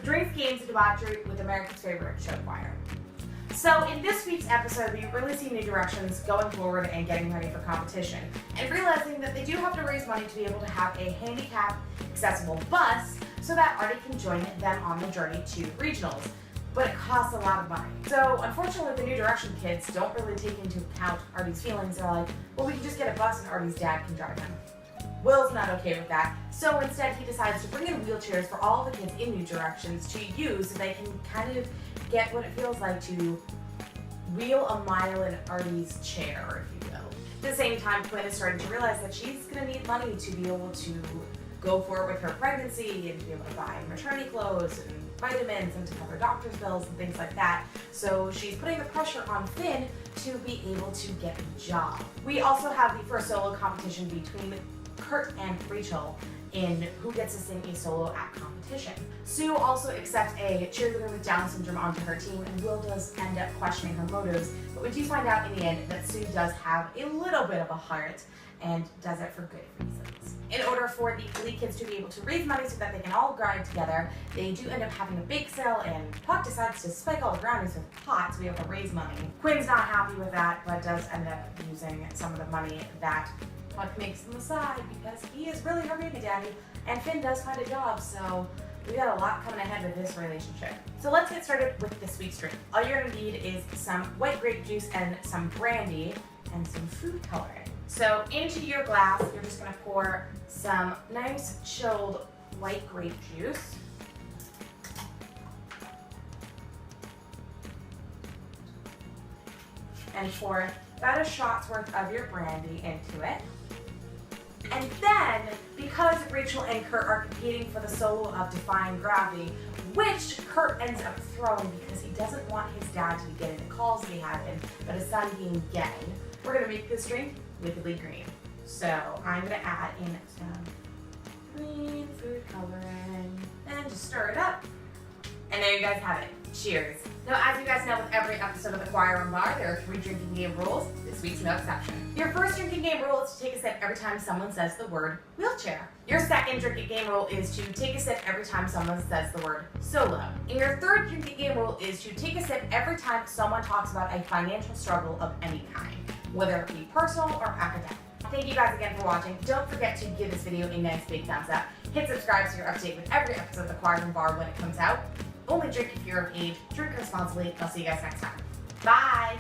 drinks, games, and debauchery with America's favorite show choir. So in this week's episode, we really see New Directions going forward and getting ready for competition, and realizing that they do have to raise money to be able to have a handicap accessible bus so that Artie can join them on the journey to regionals. But it costs a lot of money. So unfortunately, the New Direction kids don't really take into account Artie's feelings. They're like, well, we can just get a bus and Artie's dad can drive him. Will's not okay with that, so instead he decides to bring in wheelchairs for all the kids in New Directions to use so they can kind of get what it feels like to wheel a mile in Artie's chair, if you will. At the same time, Quinn is starting to realize that she's going to need money to be able to go forward with her pregnancy and to be able to buy maternity clothes and vitamins and to cover doctor's bills and things like that. So she's putting the pressure on Finn to be able to get a job. We also have the first solo competition between Kurt and Rachel in who gets to sing a solo at competition. Sue also accepts a cheerleader with Down syndrome onto her team, and Will does end up questioning her motives, but we do find out in the end that Sue does have a little bit of a heart and does it for good reasons. In order for the Glee kids to be able to raise money so that they can all grind together, they do end up having a bake sale, and Puck decides to spike all the brownies with pot to be able to raise money. Quinn's not happy with that, but does end up using some of the money that Puck makes on the side because he is really her baby daddy, and Finn does find a job, so we got a lot coming ahead with this relationship. So let's get started with this week's drink. All you're gonna need is some white grape juice and some brandy and some food coloring. So into your glass, you're just gonna pour some nice chilled white grape juice. And pour about a shot's worth of your brandy into it. And then, because Rachel and Kurt are competing for the solo of Defying Gravity, which Kurt ends up throwing because he doesn't want his dad to be getting the calls that he had him, but his son being gay, we're gonna make this drink wickedly green. So I'm gonna add in some green food coloring and just stir it up. And there you guys have it. Cheers. Now, as you guys know, with every episode of the Choir and Bar, there are 3 drinking game rules. This week's no exception. Your first drinking game rule is to take a sip every time someone says the word wheelchair. Your second drinking game rule is to take a sip every time someone says the word solo. And your third drinking game rule is to take a sip every time someone talks about a financial struggle of any kind, whether it be personal or academic. Thank you guys again for watching. Don't forget to give this video a nice big thumbs up. Hit subscribe so you're updated with every episode of the Choir and Bar when it comes out. Only drink if you're of age. Drink responsibly. I'll see you guys next time. Bye!